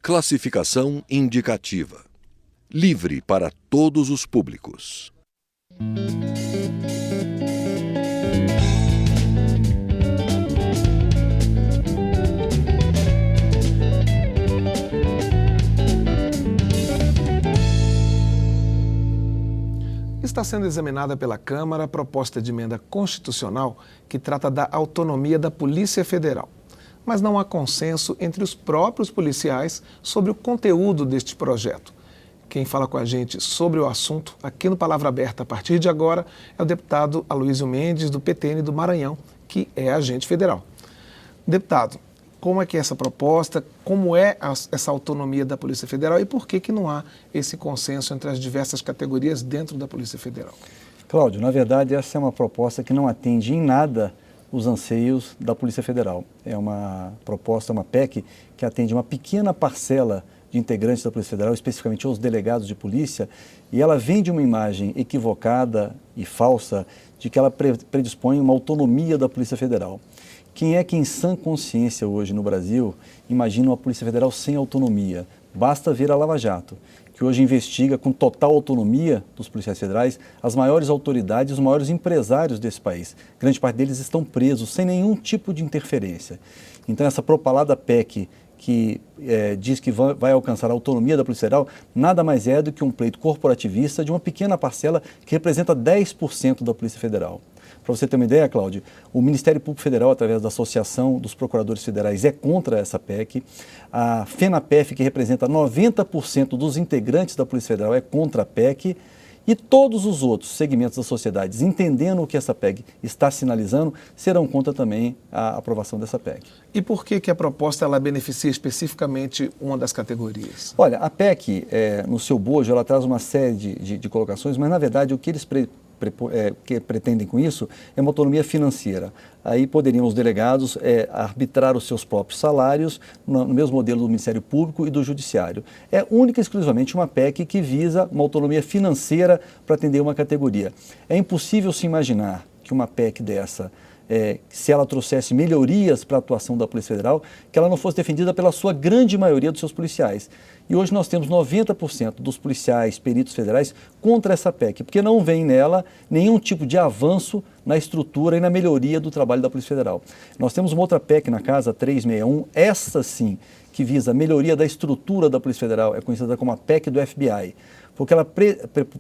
Classificação indicativa. Livre para todos os públicos. Está sendo examinada pela Câmara a proposta de emenda constitucional que trata da autonomia da Polícia Federal. Mas não há consenso entre os próprios policiais sobre o conteúdo deste projeto. Quem fala com a gente sobre o assunto, aqui no Palavra Aberta, a partir de agora, é o deputado Aloysio Mendes, do PTN do Maranhão, que é agente federal. Deputado, como é que é essa proposta, como é essa autonomia da Polícia Federal e por que não há esse consenso entre as diversas categorias dentro da Polícia Federal? Cláudio, na verdade, essa é uma proposta que não atende em nada os anseios da Polícia Federal. É uma proposta, uma PEC, que atende uma pequena parcela de integrantes da Polícia Federal, especificamente os delegados de polícia, e ela vende uma imagem equivocada e falsa de que ela predispõe uma autonomia da Polícia Federal. Quem é que em sã consciência hoje no Brasil imagina uma Polícia Federal sem autonomia? Basta ver a Lava Jato, que hoje investiga com total autonomia dos policiais federais as maiores autoridades, os maiores empresários desse país. Grande parte deles estão presos sem nenhum tipo de interferência. Então essa propalada PEC que diz que vai alcançar a autonomia da Polícia Federal, nada mais é do que um pleito corporativista de uma pequena parcela que representa 10% da Polícia Federal. Para você ter uma ideia, Cláudio, o Ministério Público Federal, através da Associação dos Procuradores Federais, é contra essa PEC. A FENAPEF, que representa 90% dos integrantes da Polícia Federal, é contra a PEC. E todos os outros segmentos da sociedade, entendendo o que essa PEC está sinalizando, serão contra também a aprovação dessa PEC. E por que a proposta ela beneficia especificamente uma das categorias? Olha, a PEC, no seu bojo, ela traz uma série de colocações, mas na verdade o que eles que pretendem com isso é uma autonomia financeira. Aí poderiam os delegados arbitrar os seus próprios salários no mesmo modelo do Ministério Público e do Judiciário. É única e exclusivamente uma PEC que visa uma autonomia financeira para atender uma categoria. É impossível se imaginar que uma PEC dessa, se ela trouxesse melhorias para a atuação da Polícia Federal, que ela não fosse defendida pela sua grande maioria dos seus policiais. E hoje nós temos 90% dos policiais, peritos federais contra essa PEC, porque não vem nela nenhum tipo de avanço na estrutura e na melhoria do trabalho da Polícia Federal. Nós temos uma outra PEC na casa, 361, essa sim, que visa a melhoria da estrutura da Polícia Federal, é conhecida como a PEC do FBI, porque ela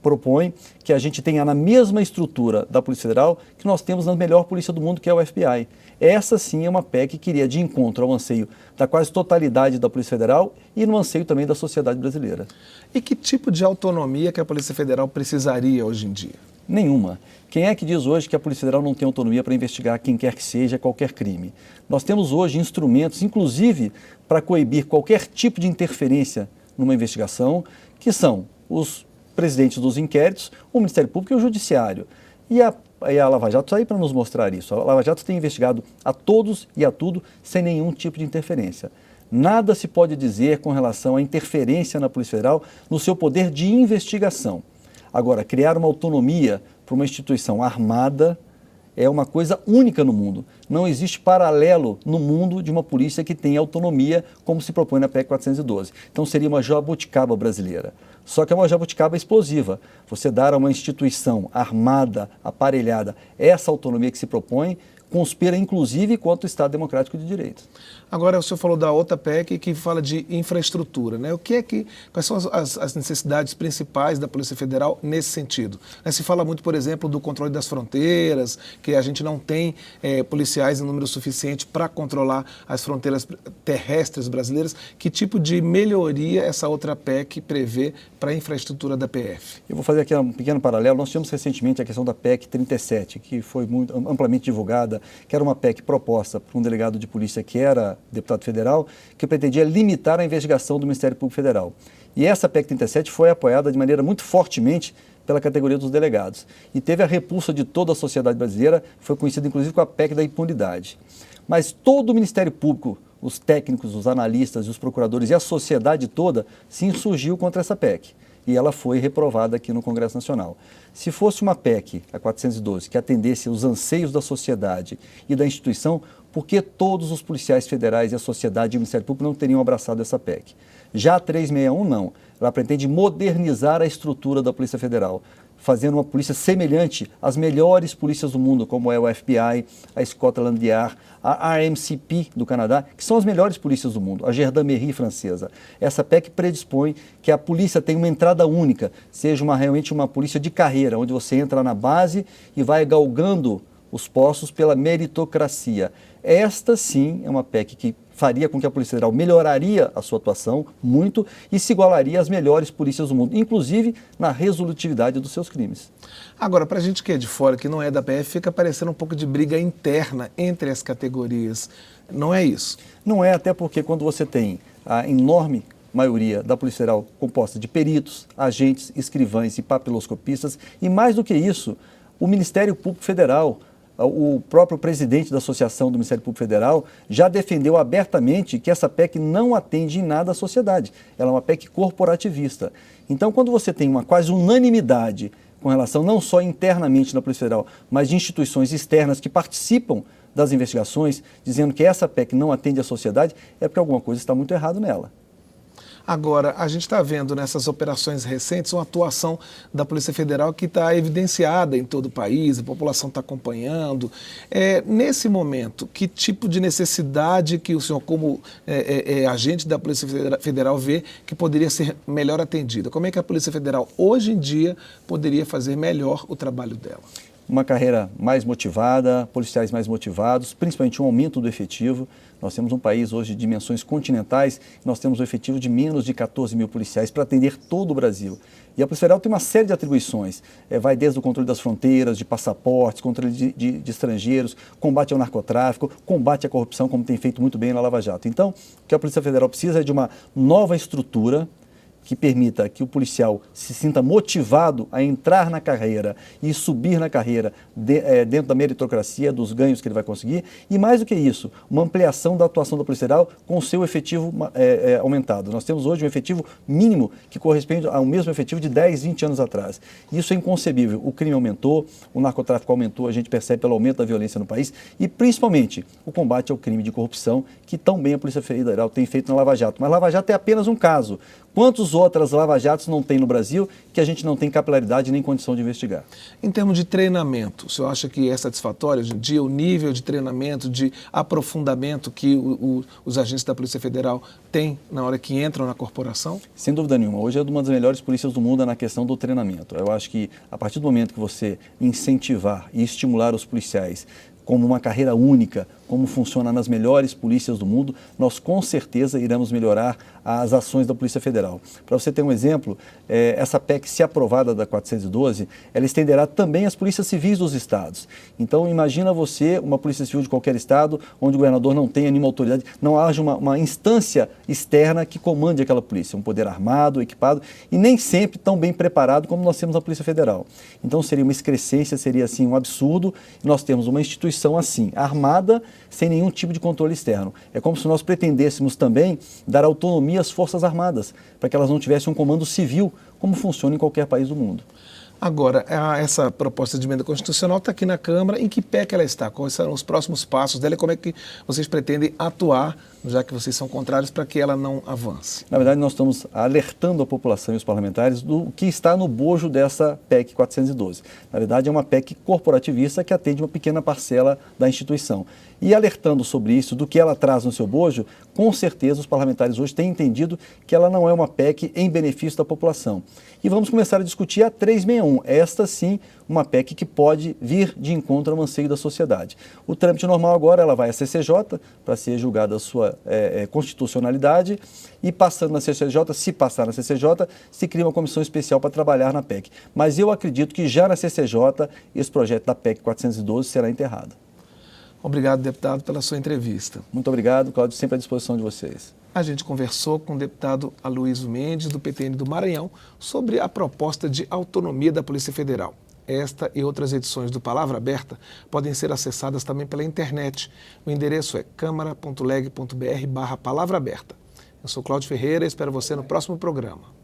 propõe que a gente tenha na mesma estrutura da Polícia Federal que nós temos na melhor polícia do mundo, que é o FBI. Essa sim é uma PEC que iria de encontro ao anseio da quase totalidade da Polícia Federal e no anseio também da sociedade brasileira. E que tipo de autonomia que a Polícia Federal precisaria hoje em dia? Nenhuma. Quem é que diz hoje que a Polícia Federal não tem autonomia para investigar quem quer que seja, qualquer crime? Nós temos hoje instrumentos, inclusive, para coibir qualquer tipo de interferência numa investigação, que são os presidentes dos inquéritos, o Ministério Público e o Judiciário. E a Lava Jato está aí para nos mostrar isso. A Lava Jato tem investigado a todos e a tudo sem nenhum tipo de interferência. Nada se pode dizer com relação à interferência na Polícia Federal no seu poder de investigação. Agora, criar uma autonomia para uma instituição armada é uma coisa única no mundo. Não existe paralelo no mundo de uma polícia que tenha autonomia como se propõe na PEC 412. Então seria uma jabuticaba brasileira. Só que é uma jabuticaba explosiva. Você dar a uma instituição armada, aparelhada, essa autonomia que se propõe, conspira inclusive contra o Estado Democrático de Direito. Agora o senhor falou da outra PEC que fala de infraestrutura, né? Quais são as necessidades principais da Polícia Federal nesse sentido? Se fala muito, por exemplo, do controle das fronteiras, que a gente não tem policiais em número suficiente para controlar as fronteiras terrestres brasileiras. Que tipo de melhoria essa outra PEC prevê para a infraestrutura da PF? Eu vou fazer aqui um pequeno paralelo. Nós tivemos recentemente a questão da PEC 37, que foi muito amplamente divulgada, que era uma PEC proposta por um delegado de polícia que era deputado federal, que pretendia limitar a investigação do Ministério Público Federal. E essa PEC 37 foi apoiada de maneira muito fortemente pela categoria dos delegados. E teve a repulsa de toda a sociedade brasileira, foi conhecida inclusive com a PEC da impunidade. Mas todo o Ministério Público, os técnicos, os analistas, os procuradores e a sociedade toda se insurgiu contra essa PEC. E ela foi reprovada aqui no Congresso Nacional. Se fosse uma PEC, a 412, que atendesse os anseios da sociedade e da instituição, por que todos os policiais federais e a sociedade e o Ministério Público não teriam abraçado essa PEC. Já a 361 não, ela pretende modernizar a estrutura da Polícia Federal, fazendo uma polícia semelhante às melhores polícias do mundo, como é o FBI, a Scotland Yard, a RMCP do Canadá, que são as melhores polícias do mundo, a Gendarmerie francesa. Essa PEC predispõe que a polícia tenha uma entrada única, seja realmente uma polícia de carreira, onde você entra na base e vai galgando os postos pela meritocracia. Esta sim é uma PEC que faria com que a Polícia Federal melhoraria a sua atuação muito e se igualaria às melhores polícias do mundo, inclusive na resolutividade dos seus crimes. Agora, para a gente que é de fora, que não é da PF, fica parecendo um pouco de briga interna entre as categorias. Não é isso? Não é, até porque quando você tem a enorme maioria da Polícia Federal composta de peritos, agentes, escrivães e papiloscopistas, e mais do que isso, o Ministério Público Federal, o próprio presidente da Associação do Ministério Público Federal já defendeu abertamente que essa PEC não atende em nada à sociedade. Ela é uma PEC corporativista. Então, quando você tem uma quase unanimidade com relação não só internamente na Polícia Federal, mas de instituições externas que participam das investigações, dizendo que essa PEC não atende à sociedade, é porque alguma coisa está muito errado nela. Agora, a gente está vendo nessas operações recentes uma atuação da Polícia Federal que está evidenciada em todo o país, a população está acompanhando. Nesse momento, que tipo de necessidade que o senhor, como agente da Polícia Federal, vê que poderia ser melhor atendida? Como é que a Polícia Federal, hoje em dia, poderia fazer melhor o trabalho dela? Uma carreira mais motivada, policiais mais motivados, principalmente um aumento do efetivo. Nós temos um país hoje de dimensões continentais, nós temos um efetivo de menos de 14 mil policiais para atender todo o Brasil. E a Polícia Federal tem uma série de atribuições, vai desde o controle das fronteiras, de passaportes, controle de estrangeiros, combate ao narcotráfico, combate à corrupção, como tem feito muito bem na Lava Jato. Então, o que a Polícia Federal precisa é de uma nova estrutura que permita que o policial se sinta motivado a entrar na carreira e subir na carreira dentro da meritocracia, dos ganhos que ele vai conseguir, e mais do que isso, uma ampliação da atuação da Polícia Federal com o seu efetivo aumentado. Nós temos hoje um efetivo mínimo que corresponde ao mesmo efetivo de 10, 20 anos atrás. Isso é inconcebível. O crime aumentou, o narcotráfico aumentou, a gente percebe pelo aumento da violência no país e, principalmente, o combate ao crime de corrupção, que tão bem a Polícia Federal tem feito na Lava Jato. Mas Lava Jato é apenas um caso. Quantas outras lava-jatos não tem no Brasil que a gente não tem capilaridade nem condição de investigar? Em termos de treinamento, o senhor acha que é satisfatório hoje em dia o nível de treinamento, de aprofundamento que os agentes da Polícia Federal têm na hora que entram na corporação? Sem dúvida nenhuma. Hoje é uma das melhores polícias do mundo na questão do treinamento. Eu acho que a partir do momento que você incentivar e estimular os policiais como uma carreira única, como funciona nas melhores polícias do mundo, nós com certeza iremos melhorar as ações da Polícia Federal. Para você ter um exemplo, essa PEC, se aprovada da 412, ela estenderá também às polícias civis dos estados. Então, imagina você, uma polícia civil de qualquer estado, onde o governador não tenha nenhuma autoridade, não haja uma instância externa que comande aquela polícia, um poder armado, equipado, e nem sempre tão bem preparado como nós temos na Polícia Federal. Então, seria uma excrescência, seria assim um absurdo, nós temos uma instituição assim, armada, sem nenhum tipo de controle externo. É como se nós pretendêssemos também dar autonomia às Forças Armadas, para que elas não tivessem um comando civil, como funciona em qualquer país do mundo. Agora, essa proposta de emenda constitucional está aqui na Câmara. Em que pé que ela está? Quais serão os próximos passos dela e como é que vocês pretendem atuar, já que vocês são contrários, para que ela não avance? Na verdade, nós estamos alertando a população e os parlamentares do que está no bojo dessa PEC 412. Na verdade, é uma PEC corporativista que atende uma pequena parcela da instituição. E alertando sobre isso, do que ela traz no seu bojo, com certeza os parlamentares hoje têm entendido que ela não é uma PEC em benefício da população. E vamos começar a discutir a 361. Esta sim, uma PEC que pode vir de encontro ao anseio da sociedade. O trâmite normal agora, ela vai à CCJ para ser julgada a sua constitucionalidade e passando na CCJ, se passar na CCJ, se cria uma comissão especial para trabalhar na PEC. Mas eu acredito que já na CCJ, esse projeto da PEC 412 será enterrado. Obrigado, deputado, pela sua entrevista. Muito obrigado, Cláudio, sempre à disposição de vocês. A gente conversou com o deputado Aloysio Mendes, do PTN do Maranhão, sobre a proposta de autonomia da Polícia Federal. Esta e outras edições do Palavra Aberta podem ser acessadas também pela internet. O endereço é câmara.leg.br/palavra aberta. Eu sou Cláudio Ferreira e espero você no próximo programa.